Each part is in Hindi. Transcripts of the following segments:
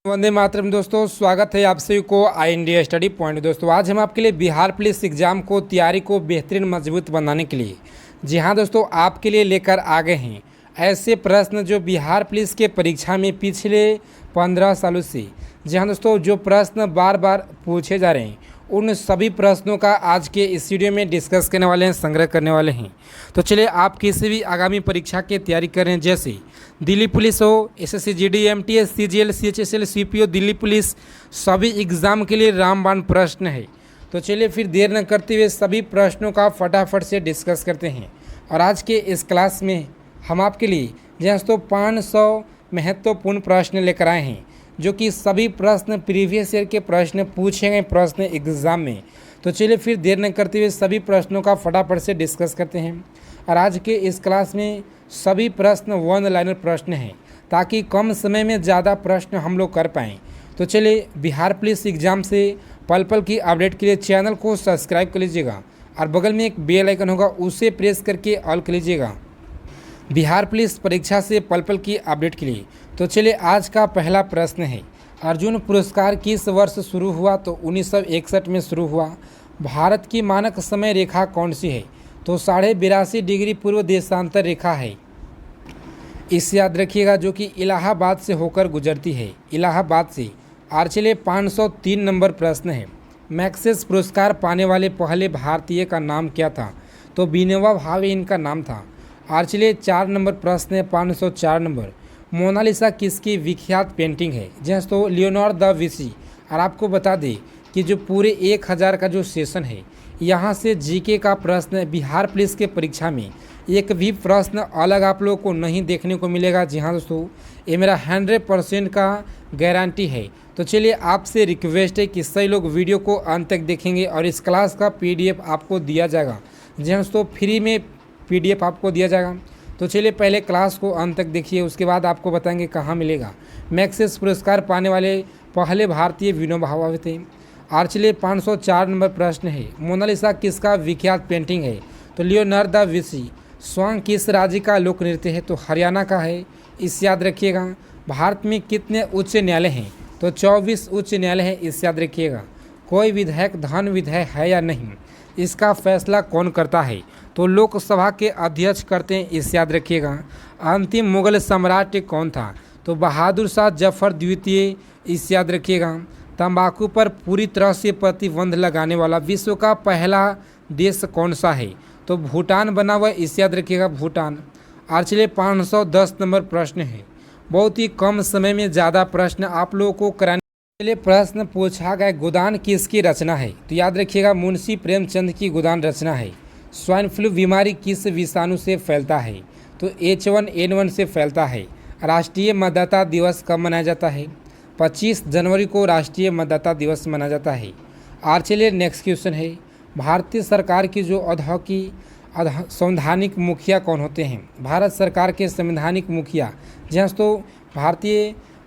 वंदे मातरम दोस्तों, स्वागत है आप सभी को आई इंडिया स्टडी पॉइंट। दोस्तों आज हम आपके लिए बिहार पुलिस एग्जाम को तैयारी को बेहतरीन मजबूत बनाने के लिए जी हाँ दोस्तों आपके लिए लेकर आ गए हैं ऐसे प्रश्न जो बिहार पुलिस के परीक्षा में पिछले 15 सालों से जी हाँ दोस्तों जो प्रश्न बार बार पूछे जा रहे हैं उन सभी प्रश्नों का आज के इस वीडियो में डिस्कस करने वाले हैं, संग्रह करने वाले हैं। तो चलिए, आप किसी भी आगामी परीक्षा की तैयारी कर रहे हैं, जैसे दिल्ली पुलिस हो, SSC GD, MTS, CGL, CHSL, CPO, Delhi police, सभी एग्ज़ाम के लिए रामबाण प्रश्न है। तो चलिए फिर देर न करते हुए सभी प्रश्नों का फटाफट से डिस्कस करते हैं। और आज के इस क्लास में हम आपके लिए दोस्तों 500 महत्वपूर्ण प्रश्न लेकर आए हैं, जो कि सभी प्रश्न प्रीवियस ईयर के प्रश्न पूछे गए प्रश्न एग्ज़ाम में। तो चलिए फिर देर न करते हुए सभी प्रश्नों का फटाफट से डिस्कस करते हैं। और आज के इस क्लास में सभी प्रश्न वन लाइनर प्रश्न हैं, ताकि कम समय में ज़्यादा प्रश्न हम लोग कर पाएँ। तो चलिए, बिहार पुलिस एग्ज़ाम से पल पल की अपडेट के लिए चैनल को सब्सक्राइब कर लीजिएगा और बगल में एक बेल आइकन होगा, उसे प्रेस करके ऑल कर लीजिएगा बिहार पुलिस परीक्षा से पल पल की अपडेट के लिए। तो चलिए, आज का पहला प्रश्न है, अर्जुन पुरस्कार किस वर्ष शुरू हुआ? तो 1961 में शुरू हुआ। भारत की मानक समय रेखा कौन सी है? तो 82.5 डिग्री पूर्व देशांतर रेखा है, इसे याद रखिएगा, जो कि इलाहाबाद से होकर गुजरती है, इलाहाबाद से। और चलिए 503 नंबर प्रश्न है, मैक्सेस पुरस्कार पाने वाले पहले भारतीय का नाम क्या था? तो विनोबा भावे इनका नाम था। और चलिए 4 नंबर प्रश्न है, 504 नंबर, मोनालिसा किसकी विख्यात पेंटिंग है? जैसे तो लियोनार्डो दा विंची। और आपको बता दें कि जो पूरे 1000 का जो सेशन है, यहाँ से जीके का प्रश्न बिहार पुलिस के परीक्षा में एक भी प्रश्न अलग आप लोगों को नहीं देखने को मिलेगा। जी हाँ दोस्तों, ये मेरा 100% का गारंटी है। तो चलिए, आपसे रिक्वेस्ट है कि सभी लोग वीडियो को अंत तक देखेंगे और इस क्लास का PDF आपको दिया जाएगा। जी हाँ दोस्तों, फ्री में PDF आपको दिया जाएगा। तो चलिए, पहले क्लास को अंत तक देखिए, उसके बाद आपको बताएंगे कहाँ मिलेगा। मैक्सेस पुरस्कार पाने वाले पहले भारतीय विनोबा भावे थे। और चलिए 504 नंबर प्रश्न है, मोनालिसा किसका विख्यात पेंटिंग है? तो लियोनार्डो दा विंची। स्वांग किस राज्य का लोक नृत्य है? तो हरियाणा का है, इसे याद रखिएगा। भारत में कितने उच्च न्यायालय हैं? तो 24 उच्च न्यायालय हैं, इसे याद रखिएगा। कोई विधेयक धन विधेयक है या नहीं, इसका फैसला कौन करता है? तो लोकसभा के अध्यक्ष करते हैं, इसे याद रखिएगा। अंतिम मुगल सम्राट कौन था? तो बहादुर शाह जफर द्वितीय, इसे याद रखिएगा। तंबाकू पर पूरी तरह से प्रतिबंध लगाने वाला विश्व का पहला देश कौन सा है? तो भूटान बना हुआ, इसे याद रखिएगा, भूटान। और चलिए 510 नंबर प्रश्न है, बहुत ही कम समय में ज़्यादा प्रश्न आप लोगों को कराने के लिए प्रश्न पूछा गया। गोदान किसकी रचना है? तो याद रखिएगा, मुंशी प्रेमचंद की गोदान रचना है। स्वाइन फ्लू बीमारी किस विषाणु से फैलता है? तो H1N1 से फैलता है। राष्ट्रीय मतदाता दिवस कब मनाया जाता है? 25 जनवरी को राष्ट्रीय मतदाता दिवस मनाया जाता है। और चलिए नेक्स्ट क्वेश्चन है, भारतीय सरकार की जो संवैधानिक मुखिया कौन होते हैं? भारत सरकार के संवैधानिक मुखिया, जहाँ तो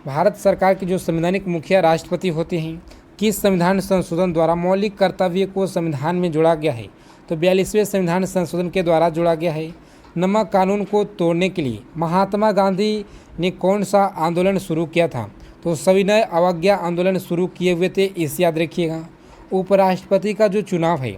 भारत सरकार के जो संवैधानिक मुखिया राष्ट्रपति होते हैं। किस संविधान संशोधन द्वारा मौलिक कर्तव्य को संविधान में जोड़ा गया है? तो 42वें संविधान संशोधन के द्वारा जोड़ा गया है। नमक कानून को तोड़ने के लिए महात्मा गांधी ने कौन सा आंदोलन शुरू किया था? तो सविनय अवज्ञा आंदोलन शुरू किए हुए थे, इसे याद रखिएगा। उपराष्ट्रपति का जो चुनाव है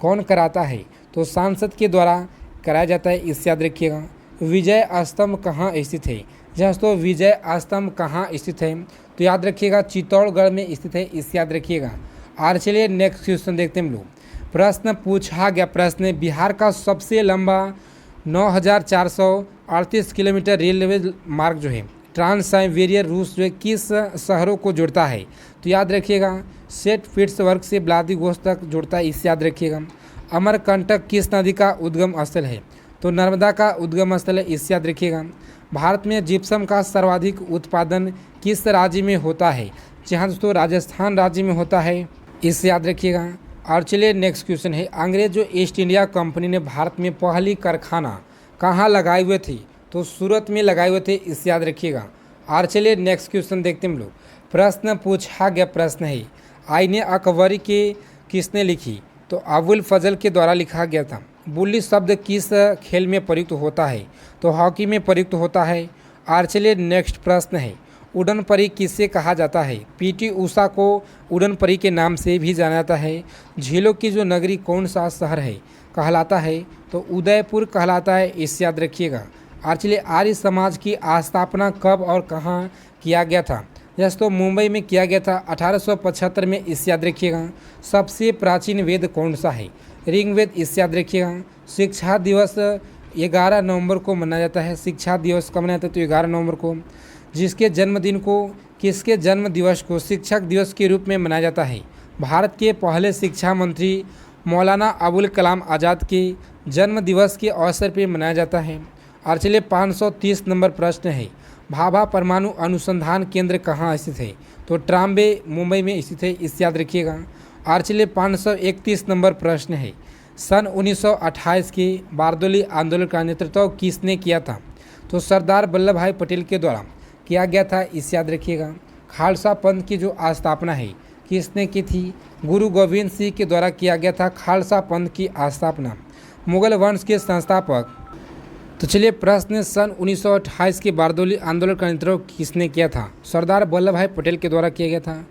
कौन कराता है? तो सांसद के द्वारा कराया जाता है, इसे याद रखिएगा। विजय स्तंभ कहाँ स्थित है? जहाँ तो विजय स्तंभ कहाँ स्थित है? तो याद रखिएगा, चित्तौड़गढ़ में स्थित है, इसे याद रखिएगा। और चलिए नेक्स्ट क्वेश्चन देखते हैं हम लोग। प्रश्न पूछा गया प्रश्न, बिहार का सबसे लंबा 9438 किलोमीटर रेलवे मार्ग जो है ट्रांस साइबेरियन रूट जो है किस शहरों को जोड़ता है? तो याद रखिएगा, सेंट पीटर्सबर्ग से व्लादिवोस्तोक तक जोड़ता है, इसे याद रखिएगा। अमरकंटक किस नदी का उद्गम स्थल है? तो नर्मदा का उद्गम स्थल है, इसे याद रखिएगा। भारत में जिप्सम का सर्वाधिक उत्पादन किस राज्य में होता है? जहाँ दोस्तों राजस्थान राज्य में होता है, इसे याद रखिएगा। और चलिए नेक्स्ट क्वेश्चन है, अंग्रेज जो ईस्ट इंडिया कंपनी ने भारत में पहली कारखाना कहाँ लगाए हुए थे? तो सूरत में लगाए हुए थे, इसे याद रखिएगा। और चलिए नेक्स्ट क्वेश्चन देखते हैं हम लोग। प्रश्न पूछा गया प्रश्न है, आईने अकबरी के किसने लिखी? तो अबुल फजल के द्वारा लिखा गया था। बुल्ली शब्द किस खेल में प्रयुक्त होता है? तो हॉकी में प्रयुक्त होता है। और चलिए नेक्स्ट प्रश्न है, उड़न परी किसे कहा जाता है? पीटी उषा को उड़न परी के नाम से भी जाना जाता है। झीलों की जो नगरी कौन सा शहर है कहलाता है? तो उदयपुर कहलाता है, इसे याद रखिएगा। और चलिए, आर्य समाज की स्थापना कब और कहाँ किया गया था? जैसे तो मुंबई में किया गया था 1875 में, इसे याद रखिएगा। सबसे प्राचीन वेद कौन सा है? ऋग्वेद, इसे याद रखिएगा। शिक्षा दिवस 11 नवंबर को मनाया जाता है। शिक्षा दिवस कब मनाया जाता है? तो 11 नवंबर को। जिसके जन्मदिन को, किसके जन्म दिवस को शिक्षक दिवस के रूप में मनाया जाता है? भारत के पहले शिक्षा मंत्री मौलाना अबुल कलाम आज़ाद के जन्म दिवस के अवसर पर मनाया जाता है। और चलिए 530 नंबर प्रश्न है, भाभा परमाणु अनुसंधान केंद्र कहाँ स्थित है? तो ट्राम्बे, मुंबई में स्थित है, इसे याद रखिएगा। और चलिए 531 नंबर प्रश्न है, सन 1928 के बारदोली आंदोलन का नेतृत्व किसने किया था? तो सरदार वल्लभ भाई पटेल के द्वारा किया गया था, इसे याद रखिएगा। खालसा पंथ की जो स्थापना है किसने की थी? गुरु गोविंद सिंह के द्वारा किया गया था खालसा पंथ की स्थापना। मुगल वंश के संस्थापक, तो चलिए प्रश्न, सन 1928 के बारदोली आंदोलन का नेतृत्व किसने किया था? सरदार वल्लभ भाई पटेल के द्वारा किया गया था।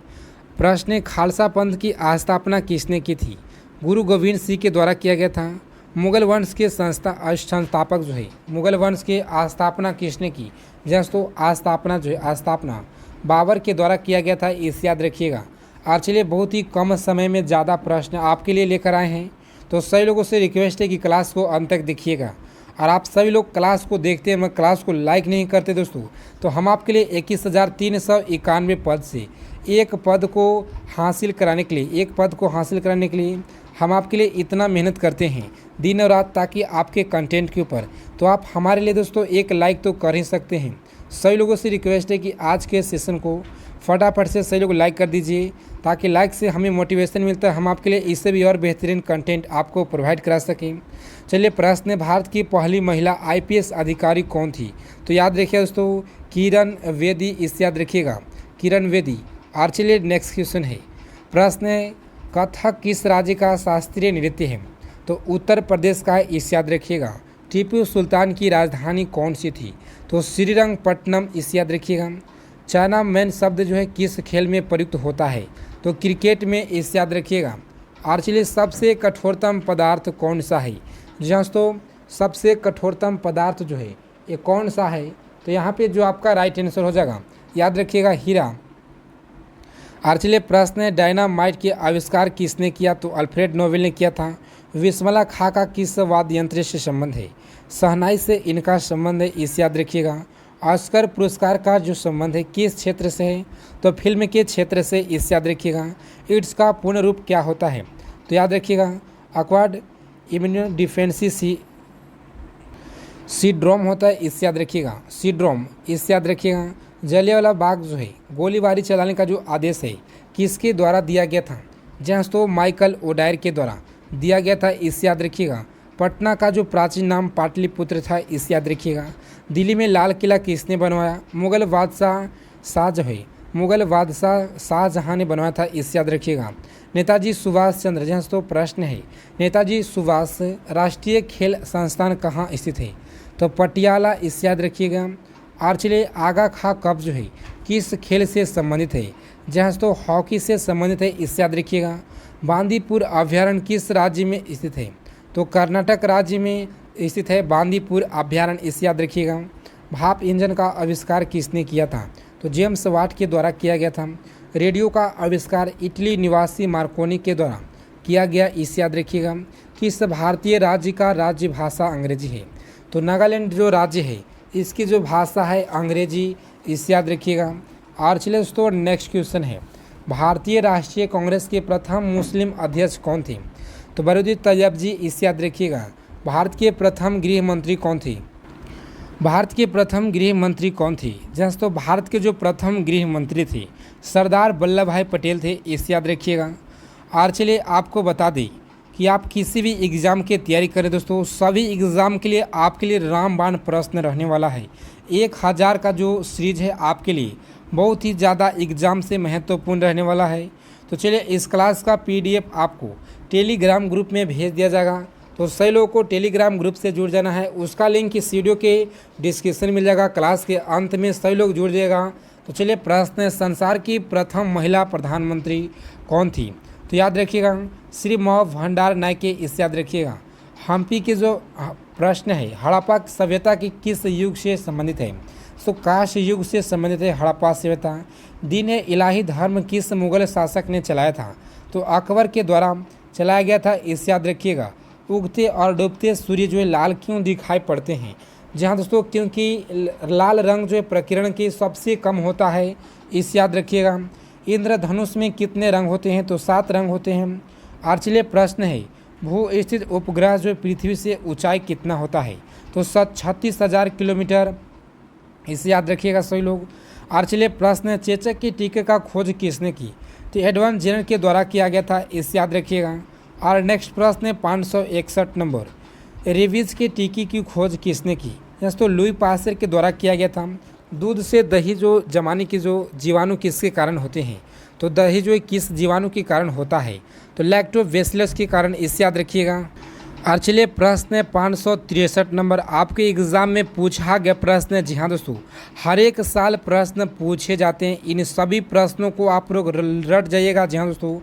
प्रश्न, खालसा पंथ की स्थापना किसने की थी? गुरु गोविंद सिंह के द्वारा किया गया था। मुगल वंश के संस्थापक जो है, मुगल वंश के स्थापना किसने की? जैसे तो स्थापना जो है, स्थापना बाबर के द्वारा किया गया था, इसे याद रखिएगा। और चलिए, बहुत ही कम समय में ज़्यादा प्रश्न आपके लिए लेकर आए हैं, तो सभी लोगों से रिक्वेस्ट है कि क्लास को अंत तक देखिएगा। और आप सभी लोग क्लास को देखते हैं, मैं क्लास को लाइक नहीं करते दोस्तों, तो हम आपके लिए 21,391 पद से एक पद को हासिल कराने के लिए हम आपके लिए इतना मेहनत करते हैं दिन और रात, ताकि आपके कंटेंट के ऊपर, तो आप हमारे लिए दोस्तों एक लाइक तो कर ही सकते हैं। सभी लोगों से रिक्वेस्ट है कि आज के सेशन को फटाफट से सभी लोग लाइक कर दीजिए, ताकि लाइक से हमें मोटिवेशन मिलता है, हम आपके लिए इससे भी और बेहतरीन कंटेंट आपको प्रोवाइड करा सकें। चलिए प्रश्न, भारत की पहली महिला IPS अधिकारी कौन थी? तो याद रखिए दोस्तों, किरण बेदी, इसे याद रखिएगा, किरण बेदी। और चलिए नेक्स्ट क्वेश्चन है, प्रश्न है, कथक किस राज्य का शास्त्रीय नृत्य है? तो उत्तर प्रदेश का है, इसे याद रखिएगा। टीपू सुल्तान की राजधानी कौन सी थी? तो श्रीरंगपट्टनम, इसे याद रखिएगा। चाइना मैन शब्द जो है किस खेल में प्रयुक्त होता है? तो क्रिकेट में, इसे याद रखिएगा। और चलिए, सबसे कठोरतम पदार्थ कौन सा है? जहाँ तो सबसे कठोरतम पदार्थ जो है ये कौन सा है? तो यहाँ पे जो आपका राइट आंसर हो जाएगा, याद रखिएगा, हीरा। और चलिए प्रश्न है, डायनामाइट के आविष्कार किसने किया? तो अल्फ्रेड नोबेल ने किया था। विस्मला खां का किस वाद्य यंत्र से संबंध है? शहनाई से इनका संबंध है, इसे याद रखिएगा। ऑस्कर पुरस्कार का जो संबंध है किस क्षेत्र से है? तो फिल्म के क्षेत्र से, इसे याद रखिएगा। एड्स का पूर्ण रूप क्या होता है? तो याद रखिएगा, एक्वायर्ड इम्यूनो डिफेंसी सिंड्रोम होता है, इसे याद रखिएगा, सिंड्रोम, इसे याद रखिएगा। जलियांवाला बाग जो है गोलीबारी चलाने का जो आदेश है किसके द्वारा दिया गया था? जहाँ तो माइकल ओडायर के द्वारा दिया गया था, इसे याद रखिएगा। पटना का जो प्राचीन नाम पाटलिपुत्र था, इसे याद रखिएगा। दिल्ली में लाल किला किसने बनवाया? मुगल बादशाह शाहजहां ने बनवाया था, इसे याद रखिएगा। नेताजी सुभाष चंद्र, जहाँ तो प्रश्न है, नेताजी सुभाष राष्ट्रीय खेल संस्थान कहाँ स्थित है? तो पटियाला, इसे याद रखिएगा। और चलिए, आगा खां कप जो है किस खेल से संबंधित है? जहाँ तो हॉकी से संबंधित है, इसे याद रखिएगा। बांदीपुर अभ्यारण्य किस राज्य में स्थित है? तो कर्नाटक राज्य में स्थित है बांदीपुर अभ्यारण्य, इसे याद रखिएगा। भाप इंजन का आविष्कार किसने किया था? तो जेम्स वाट के द्वारा किया गया था। रेडियो का आविष्कार इटली निवासी मार्कोनी के द्वारा किया गया, इसे याद रखिएगा। किस भारतीय राज्य का राज्य भाषा अंग्रेजी है? तो नागालैंड जो राज्य है इसकी जो भाषा है अंग्रेजी, इसे याद रखिएगा। और चलिए दोस्तों नेक्स्ट क्वेश्चन है, भारतीय राष्ट्रीय कांग्रेस के प्रथम मुस्लिम अध्यक्ष कौन थे? तो बरूदी तैयब जी, इसे याद रखिएगा। भारत के प्रथम गृह मंत्री कौन थे? भारत के प्रथम गृह मंत्री कौन थे? जैसे तो भारत के जो प्रथम गृह मंत्री थे सरदार वल्लभ भाई पटेल थे, इसे याद रखिएगा। और चलिए आपको बता दें कि आप किसी भी एग्ज़ाम की तैयारी करें दोस्तों, सभी एग्ज़ाम के लिए आपके लिए रामबाण प्रश्न रहने वाला है। 1000 का जो सीरीज है आपके लिए बहुत ही ज़्यादा एग्ज़ाम से महत्वपूर्ण रहने वाला है। तो चलिए इस क्लास का PDF आपको टेलीग्राम ग्रुप में भेज दिया जाएगा, तो सभी लोगों को टेलीग्राम ग्रुप से जुड़ जाना है। उसका लिंक इस वीडियो के डिस्क्रिप्शन में मिल जाएगा। क्लास के अंत में सभी लोग जुड़ जाएगा तो चलिए प्रश्न है, संसार की प्रथम महिला प्रधानमंत्री कौन थी? तो याद रखिएगा श्री भंडार नायके, इसे याद रखिएगा। हम्पी के जो प्रश्न है, हड़प्पा सभ्यता की किस युग से संबंधित है? तो काश युग से संबंधित है हड़प्पा सभ्यता। दीन इलाही धर्म किस मुगल शासक ने चलाया था? तो अकबर के द्वारा चलाया गया था, इसे याद रखिएगा। उगते और डूबते सूर्य जो है लाल क्यों दिखाई पड़ते हैं? जहाँ दोस्तों क्योंकि लाल रंग जो है प्रकीर्ण के सबसे कम होता है, इसे याद रखिएगा। इंद्रधनुष में कितने रंग होते हैं? तो 7 रंग होते हैं। और चलिए प्रश्न है, भू स्थित उपग्रह जो पृथ्वी से ऊंचाई कितना होता है? तो 36,000 किलोमीटर, इसे याद रखिएगा सभी लोग। और चलिए प्रश्न है, चेचक के टीके का खोज किसने की? तो एडवांस जेनर के द्वारा किया गया था, इसे याद रखिएगा। और नेक्स्ट प्रश्न है 561 नंबर, रेबीज के टीके की खोज किसने की? तो लुई पास्चर के द्वारा किया गया था। दूध से दही जो जमाने की जो जीवाणु किसके कारण होते हैं? तो दही जो किस जीवाणु के कारण होता है? तो लैक्टोबैसिलस के कारण, इसे याद रखिएगा। और चलिए प्रश्न है 563 नंबर, आपके एग्ज़ाम में पूछा गया प्रश्न है। जी हाँ दोस्तों, हर एक साल प्रश्न पूछे जाते हैं, इन सभी प्रश्नों को आप लोग रट जाइएगा। जी हाँ दोस्तों,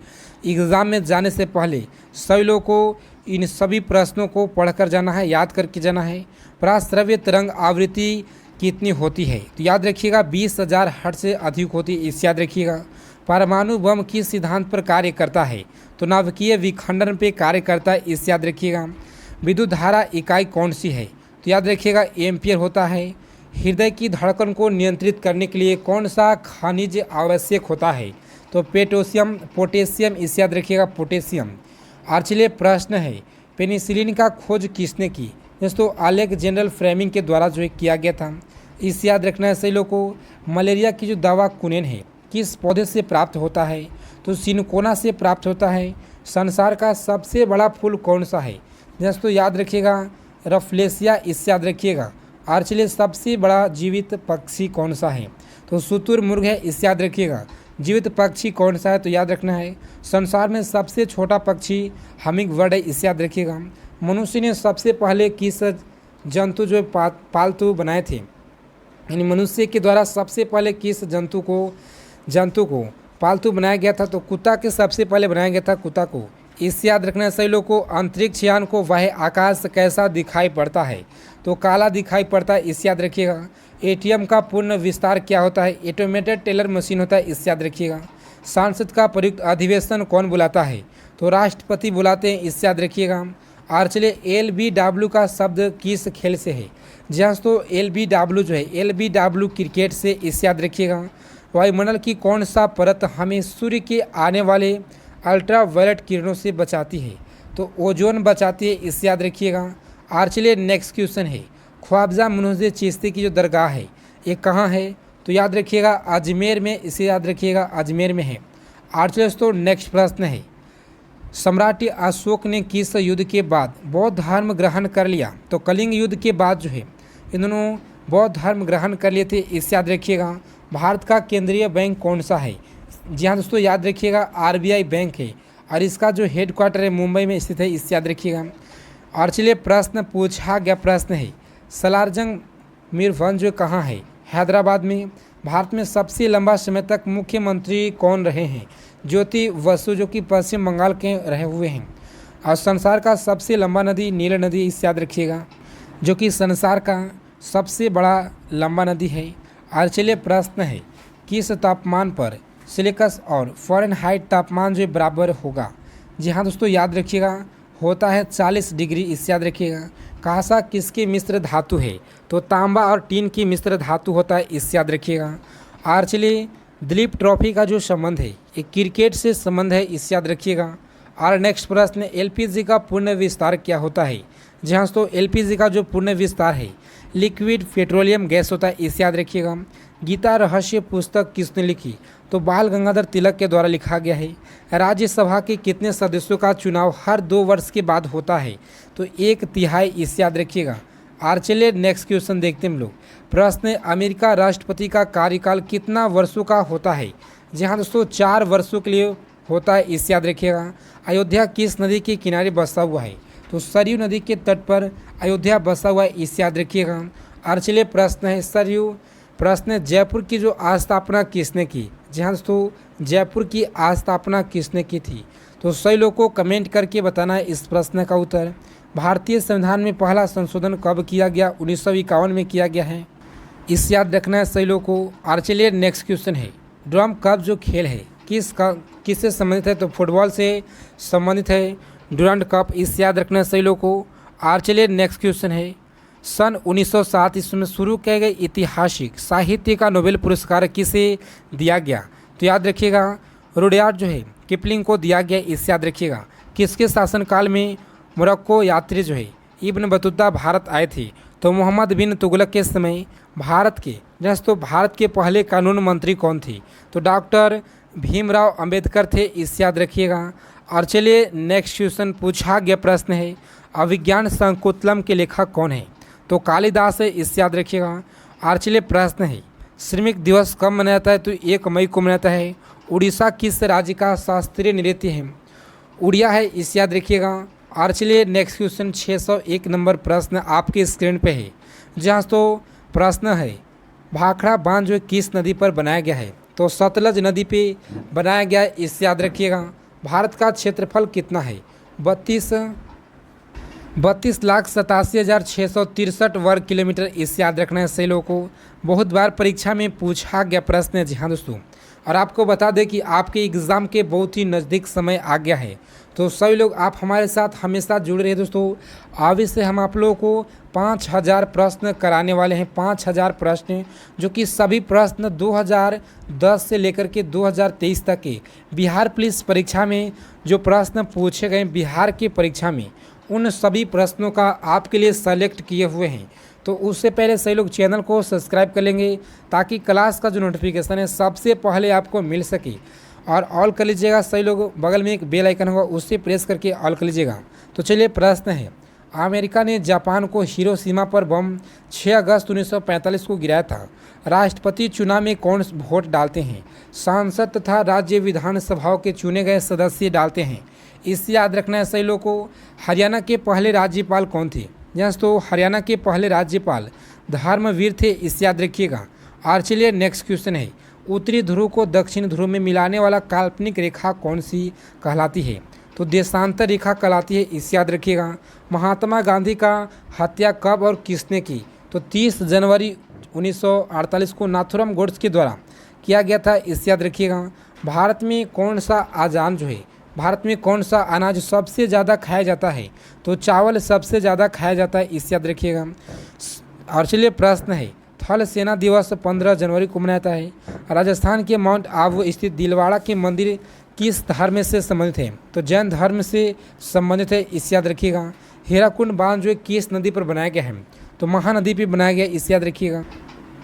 एग्ज़ाम में जाने से पहले सभी लोगों को इन सभी प्रश्नों को पढ़कर जाना है, याद करके जाना है। प्राश्रव्य तरंग आवृत्ति कितनी होती है? तो याद रखिएगा 20,000 हर्ट्ज से अधिक होती है, इसे याद रखिएगा। परमाणु बम किस सिद्धांत पर कार्य करता है? तो नाभिकीय विखंडन पे कार्य करता है, इसे याद रखिएगा। विद्युत धारा इकाई कौन सी है? तो याद रखिएगा एम्पियर होता है। हृदय की धड़कन को नियंत्रित करने के लिए कौन सा खनिज आवश्यक होता है? तो पोटेशियम, इसे याद रखिएगा पोटेशियम। और चलिए प्रश्न है, पेनिसिलिन का खोज किसने की? दोस्तों अलेक्जेंडर फ्लेमिंग के द्वारा जो है किया गया था, इसे याद रखना है सही लोग को। मलेरिया की जो दवा कुनेन है किस पौधे से प्राप्त होता है? तो सिनकोना से प्राप्त होता है। संसार का सबसे बड़ा फूल कौन सा है? दोस्तों याद रखिएगा रफलेसिया, इसे याद रखिएगा। और चलिए सबसे बड़ा जीवित पक्षी कौन सा है? तो शुतुरमुर्ग है, इसे याद रखिएगा। जीवित पक्षी कौन सा है? तो याद रखना है संसार में सबसे छोटा पक्षी हमिंग बर्ड है, इसे याद रखिएगा। मनुष्य ने सबसे पहले किस जंतु जो पालतू बनाए थे? यानी मनुष्य के द्वारा सबसे पहले किस जंतु को पालतू बनाया गया था? तो कुत्ता के सबसे पहले बनाया गया था, कुत्ता को। इसे याद रखना है सही लोग को। अंतरिक्ष यान को वह आकाश कैसा दिखाई पड़ता है? तो काला दिखाई पड़ता है, इसे याद रखिएगा। एटीएम का पूर्ण विस्तार क्या होता है? ऑटोमेटेड टेलर मशीन होता है, इसे याद रखिएगा। संसद का प्रयुक्त अधिवेशन कौन बुलाता है? तो राष्ट्रपति बुलाते हैं, इसे याद रखिएगा। और चलिए LBW का शब्द किस खेल से है? जहाँ तो LBW जो है LBW क्रिकेट से, इसे याद रखिएगा। वायुमंडल की कौन सा परत हमें सूर्य के आने वाले अल्ट्रावायलेट किरणों से बचाती है? तो ओजोन बचाती है, इसे याद रखिएगा। और चलिए नेक्स्ट क्वेश्चन है, ख्वाजा मुनव्वर चिश्ती की जो दरगाह है ये कहाँ है? तो याद रखिएगा अजमेर में, इसे याद रखिएगा अजमेर में है। और चलिए दोस्तों नेक्स्ट प्रश्न है, सम्राट अशोक ने किस युद्ध के बाद बौद्ध धर्म ग्रहण कर लिया? तो कलिंग युद्ध के बाद जो है इन दोनों बौद्ध धर्म ग्रहण कर लिए थे, इसे याद रखिएगा। भारत का केंद्रीय बैंक कौन सा है? जी हाँ दोस्तों याद रखिएगा RBI बैंक है, और इसका जो हेडक्वार्टर है मुंबई में स्थित है, इसे याद रखिएगा। और चलिए प्रश्न पूछा गया प्रश्न है, सलारजंग मीरभंज जो कहाँ है? हैदराबाद में। भारत में सबसे लंबा समय तक मुख्यमंत्री कौन रहे हैं? ज्योति बसु, जो कि पश्चिम बंगाल के रहे हुए हैं। और संसार का सबसे लंबा नदी नील नदी, इसे याद रखिएगा, जो कि संसार का सबसे बड़ा लंबा नदी है। और चलिए प्रश्न है, किस तापमान पर सेल्सियस और फ़ारेनहाइट तापमान जो बराबर होगा? जी हाँ दोस्तों याद रखिएगा होता है 40 डिग्री, इसे याद रखिएगा। कांसा किसकी मिश्र धातु है? तो तांबा और टीन की मिश्र धातु होता है, इसे याद रखिएगा। और चलिए दिलीप ट्रॉफी का जो संबंध है ये क्रिकेट से संबंध है, इसे याद रखिएगा। और नेक्स्ट प्रश्न, LPG का पूर्ण विस्तार क्या होता है? जहाँ तो LPG का जो पूर्ण विस्तार है लिक्विड पेट्रोलियम गैस होता है, इसे याद रखिएगा। गीता रहस्य पुस्तक किसने लिखी? तो बाल गंगाधर तिलक के द्वारा लिखा गया है। राज्यसभा के कितने सदस्यों का चुनाव हर 2 वर्ष के बाद होता है? तो 1/3, इसे याद रखिएगा। और चलिए नेक्स्ट क्वेश्चन देखते हैं हम लोग। प्रश्न है, अमेरिका राष्ट्रपति का कार्यकाल कितना वर्षों का होता है? जी हाँ दोस्तों 4 वर्षों के लिए होता है, इसे याद रखिएगा। अयोध्या किस नदी के किनारे बसा हुआ है? तो सरयू नदी के तट पर अयोध्या बसा हुआ है, इसे याद रखिएगा। और चलिए प्रश्न है, सरयू प्रश्न है, जयपुर की जो स्थापना किसने की? जी हाँ दोस्तों, जयपुर की स्थापना किसने की थी? तो सही लोग को कमेंट करके बताना है इस प्रश्न का उत्तर। भारतीय संविधान में पहला संशोधन कब किया गया? 1951 में किया गया है, इस याद रखना है सही लोग को। और चलिए नेक्स्ट क्वेश्चन है, ड्रम कप जो खेल है किससे संबंधित है? तो फुटबॉल से संबंधित है ड्यूरंड कप, इस याद रखना है सही लोग को। और चलिए नेक्स्ट क्वेश्चन है, सन 1907 ईस्वी में शुरू किए गए ऐतिहासिक साहित्य का नोबेल पुरस्कार किसे दिया गया? तो याद रखिएगा रुडयार्ड जो है किपलिंग को दिया गया, इस याद रखिएगा। किसके शासनकाल में मोरक्को यात्री जो है इब्न बतूता भारत आए थे? तो मोहम्मद बिन तुगलक के समय भारत के पहले कानून मंत्री कौन थे? तो डॉक्टर भीमराव अंबेडकर थे, इस याद रखिएगा। और चलिए नेक्स्ट क्वेश्चन पूछा गया प्रश्न है, अभिज्ञान संकुतलम के लेखक कौन है? तो कालिदास है, इस याद रखिएगा। और चलिए प्रश्न है, श्रमिक दिवस कब मनाया जाता है? तो 1 मई को मनाता है। उड़ीसा किस राज्य का शास्त्रीय नृत्य है? उड़िया है, इस याद रखिएगा। और चलिए नेक्स्ट क्वेश्चन 601 नंबर प्रश्न आपके स्क्रीन पे है, जहाँ तो प्रश्न है, भाखड़ा बांध जो किस नदी पर बनाया गया है? तो सतलज नदी पे बनाया गया, इस याद रखिएगा। भारत का क्षेत्रफल कितना है? 32,87,663 वर्ग किलोमीटर, इस याद रखना है सही लोगों को। बहुत बार परीक्षा में पूछा गया प्रश्न है, जी हाँ दोस्तों। और आपको बता दें कि आपके एग्ज़ाम के बहुत ही नज़दीक समय आ गया है, तो सभी लोग आप हमारे साथ हमेशा जुड़े रहे दोस्तों। आगे से हम आप लोगों को 5000 प्रश्न कराने वाले हैं, 5000 प्रश्न, जो कि सभी प्रश्न 2010 से लेकर के 2023 तक के बिहार पुलिस परीक्षा में जो प्रश्न पूछे गए बिहार की परीक्षा में, उन सभी प्रश्नों का आपके लिए सेलेक्ट किए हुए हैं। तो उससे पहले सही लोग चैनल को सब्सक्राइब कर लेंगे, ताकि क्लास का जो नोटिफिकेशन है सबसे पहले आपको मिल सके। और ऑल कर लीजिएगा सही लोग, बगल में एक बेल आइकन होगा, उससे प्रेस करके ऑल कर लीजिएगा। तो चलिए प्रश्न है, अमेरिका ने जापान को हिरोशिमा पर बम 6 अगस्त 1945 को गिराया था। राष्ट्रपति चुनाव में कौन वोट डालते हैं? सांसद तथा राज्य विधानसभाओं के चुने गए सदस्य डालते हैं, इसे याद रखना है सही लोग को। हरियाणा के पहले राज्यपाल कौन थे? यस, तो हरियाणा के पहले राज्यपाल धर्मवीर थे, इसे याद रखिएगा। और चलिए नेक्स्ट क्वेश्चन है, उत्तरी ध्रुव को दक्षिण ध्रुव में मिलाने वाला काल्पनिक रेखा कौन सी कहलाती है? तो देशांतर रेखा कहलाती है, इसे याद रखिएगा। महात्मा गांधी का हत्या कब और किसने की? तो 30 जनवरी 1948 को नाथुराम गोड्से के द्वारा किया गया था, इसे याद रखिएगा। भारत में कौन सा अनाज सबसे ज़्यादा खाया जाता है? तो चावल सबसे ज़्यादा खाया जाता है, इसे याद रखिएगा। और चलिए प्रश्न है, थल सेना दिवस 15 जनवरी को मनाया जाता है। राजस्थान के माउंट आबू स्थित दिलवाड़ा के मंदिर किस धर्म से संबंधित है? तो जैन धर्म से संबंधित है, इसे याद रखिएगा। हीराकुंड बांध जो किस नदी पर बनाया गया है? तो महानदी पर बनाया गया, इसे याद रखिएगा।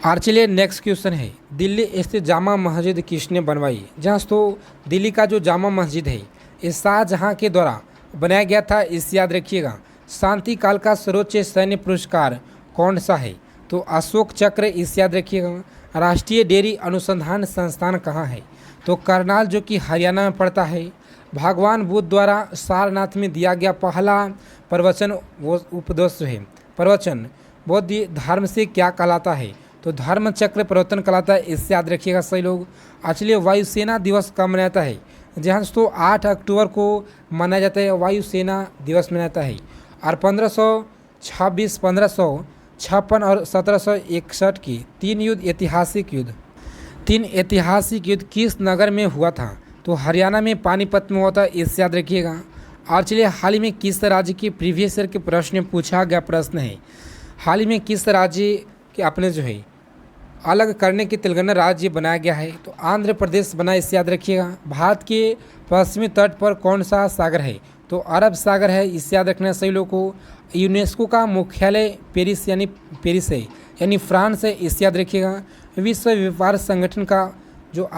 और चलिए नेक्स्ट क्वेश्चन है, दिल्ली स्थित जामा मस्जिद किसने बनवाई? जहाँ तो दिल्ली का जो जामा मस्जिद है ये शाहजहाँ के द्वारा बनाया गया था, इसे याद रखिएगा। शांति काल का सर्वोच्च सैन्य पुरस्कार कौन सा है? तो अशोक चक्र, इसे याद रखिएगा। राष्ट्रीय डेयरी अनुसंधान संस्थान कहाँ है? तो करनाल जो कि हरियाणा में पड़ता है। भगवान बुद्ध द्वारा सारनाथ में दिया गया पहला प्रवचन वो उपदेश है, प्रवचन बौद्ध धर्म से क्या कहलाता है? तो धर्म चक्र प्रवर्तन कहलाता है, इससे याद रखिएगा सही लोग। चलिए वायुसेना दिवस कब मनाया जाता है? जहाँ दोस्तों 8 अक्टूबर को मनाया जाता है, वायुसेना दिवस मनाया जाता है। और 1526, 1556 और 1761 की 3 ऐतिहासिक युद्ध किस नगर में हुआ था? तो हरियाणा में पानीपत में हुआ था, इससे याद रखिएगा। और चलिए हाल ही में किस राज्य के प्रीवियस ईयर के प्रश्न में पूछा गया प्रश्न है, हाल ही में किस राज्य के अपने जो है अलग करने के तेलंगाना राज्य बनाया गया है? तो आंध्र प्रदेश बना, इसे याद रखिएगा। भारत के पश्चिमी तट पर कौन सा सागर है? तो अरब सागर है, इसे याद रखना है सही लोगों को। यूनेस्को का मुख्यालय पेरिस है यानी फ्रांस है, इसे याद रखिएगा। विश्व व्यापार संगठन का जो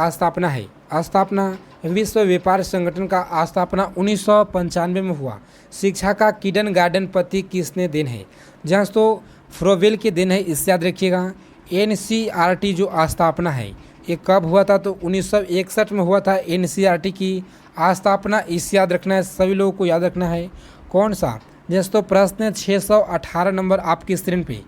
स्थापना विश्व व्यापार संगठन का स्थापना 1995 में हुआ। शिक्षा का किंडर गार्डन पति किसने दिन है? जहाँ तो फ्रोवेल के दिन है, इसे याद रखिएगा। NCERT जो स्थापना है ये कब हुआ था? तो 1961 में हुआ था NCERT की स्थापना, इसे याद रखना है, सभी लोगों को याद रखना है। कौन सा? जैसे तो प्रश्न है 618 नंबर आपकी स्क्रीन पे।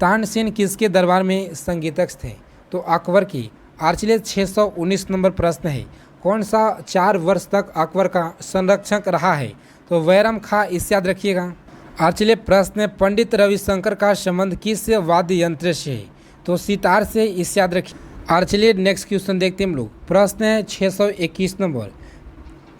तानसेन किसके दरबार में संगीतज्ञ थे? तो अकबर की। और चलिए 619 नंबर प्रश्न है, कौन सा 4 वर्ष तक अकबर का संरक्षक रहा है? तो बैरम खां, इसे याद रखिएगा। और चलिए प्रश्न है, पंडित रविशंकर का संबंध किस वाद्य यंत्र से है? तो सितार से, इसे याद रखिए। और चलिए नेक्स्ट क्वेश्चन देखते हैं हम लोग। प्रश्न है 621 नंबर,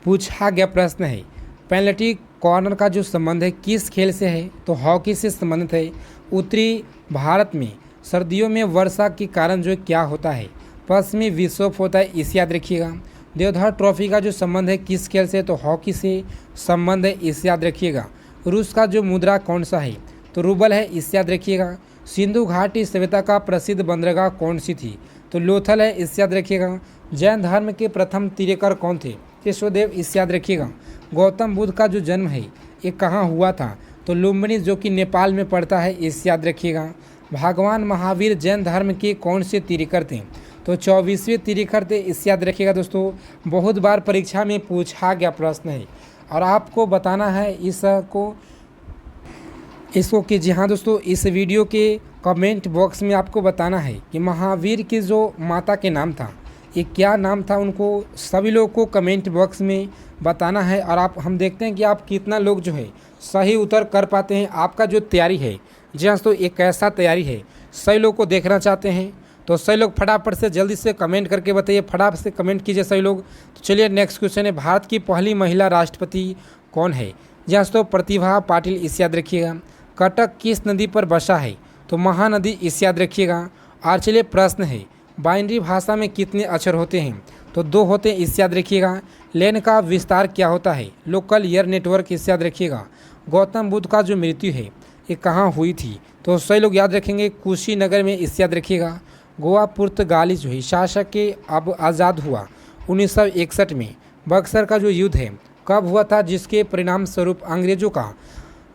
पूछा गया प्रश्न है, पेनल्टी कॉर्नर का जो संबंध है किस खेल से है? तो हॉकी से संबंधित है। उत्तरी भारत में सर्दियों में वर्षा के कारण जो क्या होता है? पश्चिमी विक्षोभ होता है, इसे याद रखिएगा। देवधर ट्रॉफी का जो संबंध है किस खेल से? तो हॉकी से संबंध है, इसे याद रखिएगा। रूस का जो मुद्रा कौन सा है? तो रूबल है, इसे याद रखिएगा। सिंधु घाटी सभ्यता का प्रसिद्ध बंदरगाह कौन सी थी? तो लोथल है, इसे याद रखिएगा। जैन धर्म के प्रथम तीर्थंकर कौन थे? केशवदेव, इसे याद रखिएगा। गौतम बुद्ध का जो जन्म है ये कहाँ हुआ था? तो लुम्बिनी, जो कि नेपाल में पड़ता है, इसे याद रखिएगा। भगवान महावीर जैन धर्म के कौन से तीर्थंकर थे? तो 24वें तीर्थंकर थे, इसे याद रखिएगा। दोस्तों बहुत बार परीक्षा में पूछा गया प्रश्न है और आपको बताना है इसको कि जी हाँ दोस्तों, इस वीडियो के कमेंट बॉक्स में आपको बताना है कि महावीर की जो माता के नाम था ये क्या नाम था, उनको सभी लोगों को कमेंट बॉक्स में बताना है। और हम देखते हैं कि आप कितना लोग जो है सही उत्तर कर पाते हैं। आपका जो तैयारी है जी हाँ दोस्तों, एक ऐसा तैयारी है सही लोग को देखना चाहते हैं तो सही लोग फटाफट से जल्दी से कमेंट करके बताइए, फटाफट से कमेंट कीजिए सही लोग। तो चलिए नेक्स्ट क्वेश्चन है, भारत की पहली महिला राष्ट्रपति कौन है? जी हाँ दोस्तों, प्रतिभा पाटिल, इसे याद रखिएगा। कटक किस नदी पर बसा है? तो महानदी, इसे याद रखिएगा। और चलिए प्रश्न है, बाइनरी भाषा में कितने अक्षर होते हैं? तो 2 होते हैं, इसे याद रखिएगा। लेन का विस्तार क्या होता है? लोकल एयर नेटवर्क, इसे याद रखिएगा। गौतम बुद्ध का जो मृत्यु है ये कहाँ हुई थी? तो सही लोग याद रखेंगे कुशीनगर में, इसे याद रखिएगा। गोवा पुर्तगाली जो है शासक के अब आज़ाद हुआ 1961 में। बक्सर का जो युद्ध है कब हुआ था, जिसके परिणाम स्वरूप अंग्रेजों का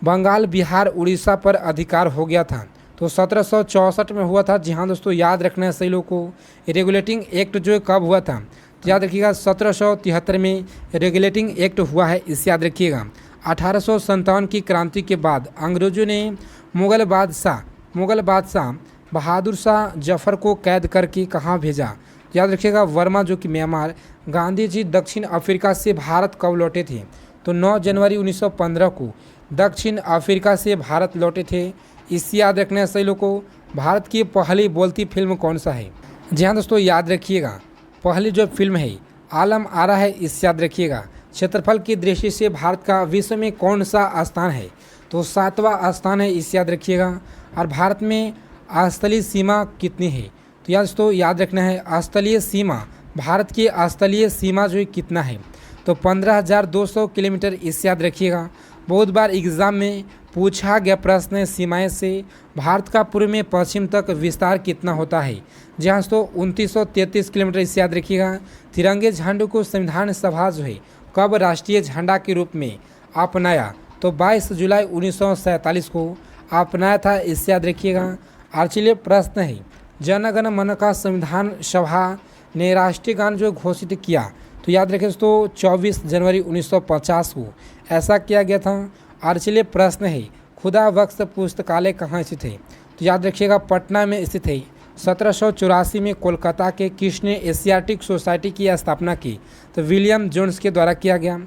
बंगाल, बिहार, उड़ीसा पर अधिकार हो गया था? तो 1764 में हुआ था। जी हाँ दोस्तों, याद रखना है सही लोग को। रेगुलेटिंग एक्ट जो है कब हुआ था? तो याद रखिएगा 1773 में रेगुलेटिंग एक्ट हुआ है, इसे याद रखिएगा। 1857 की क्रांति के बाद अंग्रेजों ने मुग़ल बादशाह बहादुर शाह जफर को कैद करके कहाँ भेजा? याद रखिएगा वर्मा, जो कि म्यांमार। गांधी जी दक्षिण अफ्रीका से भारत कब लौटे थे? तो 9 जनवरी 1915 को दक्षिण अफ्रीका से भारत लौटे थे, इसे याद रखना है सही लोग को। भारत की पहली बोलती फिल्म कौन सा है? जी हाँ दोस्तों, याद रखिएगा पहली जो फिल्म है आलम आरा है, इसे याद रखिएगा। क्षेत्रफल की दृष्टि से भारत का विश्व में कौन सा स्थान है? तो 7वां स्थान है, इसे याद रखिएगा। और भारत में स्थलीय सीमा कितनी है? तो दोस्तों याद रखना है स्थलीय सीमा, भारत की स्थलीय सीमा जो है कितना है? तो 15,200 किलोमीटर, इसे याद रखिएगा। बहुत बार एग्जाम में पूछा गया प्रश्न है सीमाएं से भारत का पूर्व में पश्चिम तक विस्तार कितना होता है? जी हाँ दोस्तों, 2933 किलोमीटर, इसे याद रखिएगा। तिरंगे झंडे को संविधान सभा जो है कब राष्ट्रीय झंडा के रूप में अपनाया? तो 22 जुलाई 1947 को अपनाया था, इसे याद रखिएगा। और चलिए प्रश्न है, जन गण मन का संविधान सभा ने राष्ट्रीय गान जो घोषित किया? तो याद रखें दोस्तों 24 जनवरी 1950 को ऐसा किया गया था। और चलिए प्रश्न है, खुदा बख्श पुस्तकालय कहाँ स्थित है? तो याद रखिएगा पटना में स्थित है। 1784 में कोलकाता के किसने एशियाटिक सोसाइटी की स्थापना की? तो विलियम जोन्स के द्वारा किया गया।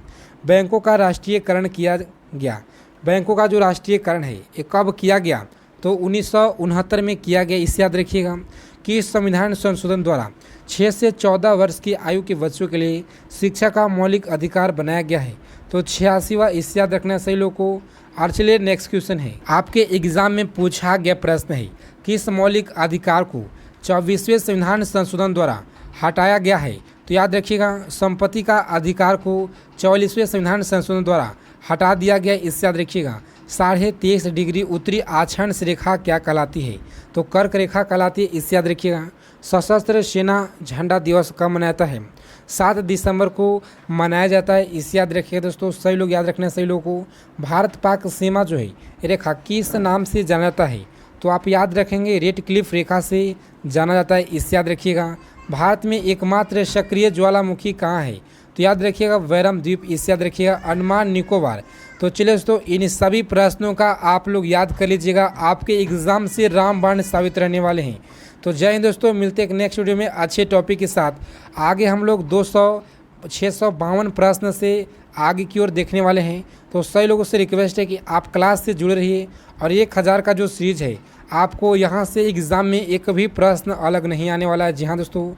बैंकों का राष्ट्रीयकरण किया गया। बैंकों का जो राष्ट्रीयकरण है ये कब किया गया? तो 1969 में किया गया, इसे याद रखिएगा। कि संविधान संशोधन द्वारा 6 से 14 वर्ष की आयु के बच्चों के लिए शिक्षा का मौलिक अधिकार बनाया गया है? तो 86वां, इसे याद रखना सही लोग को। और चलिए नेक्स्ट क्वेश्चन है, आपके एग्जाम में पूछा गया प्रश्न है, किस मौलिक अधिकार को 24वें संविधान संशोधन द्वारा हटाया गया है? तो याद रखिएगा संपत्ति का अधिकार को 44वें संविधान संशोधन द्वारा हटा दिया गया, इससे याद रखिएगा। 23.5 डिग्री उत्तरी अक्षांश रेखा क्या कहलाती है? तो कर्क रेखा कहलाती है, इससे याद रखिएगा। सशस्त्र सेना झंडा दिवस कब मनाता है? 7 दिसंबर को मनाया जाता है, इसे याद रखिएगा दोस्तों। सही लोग याद रखना है सही लोगों को। भारत पाक सीमा जो है रेखा किस नाम से जाना जाता है? तो आप याद रखेंगे रेड क्लिफ रेखा से जाना जाता है, इससे याद रखिएगा। भारत में एकमात्र सक्रिय ज्वालामुखी कहाँ है? तो याद रखिएगा बैरम द्वीप, इससे याद रखिएगा अंडमान निकोबार। तो चलिए दोस्तों इन सभी प्रश्नों का आप लोग याद कर लीजिएगा, आपके एग्ज़ाम से रामबाण साबित रहने वाले हैं। तो जय हिंद दोस्तों, मिलते हैं एक नेक्स्ट वीडियो में अच्छे टॉपिक के साथ। आगे हम लोग 652 प्रश्न से आगे की ओर देखने वाले हैं। तो सभी लोगों से रिक्वेस्ट है कि आप क्लास से जुड़े रहिए और 1000 का जो सीरीज है आपको यहाँ से एग्ज़ाम में एक भी प्रश्न अलग नहीं आने वाला है। जी हाँ दोस्तों,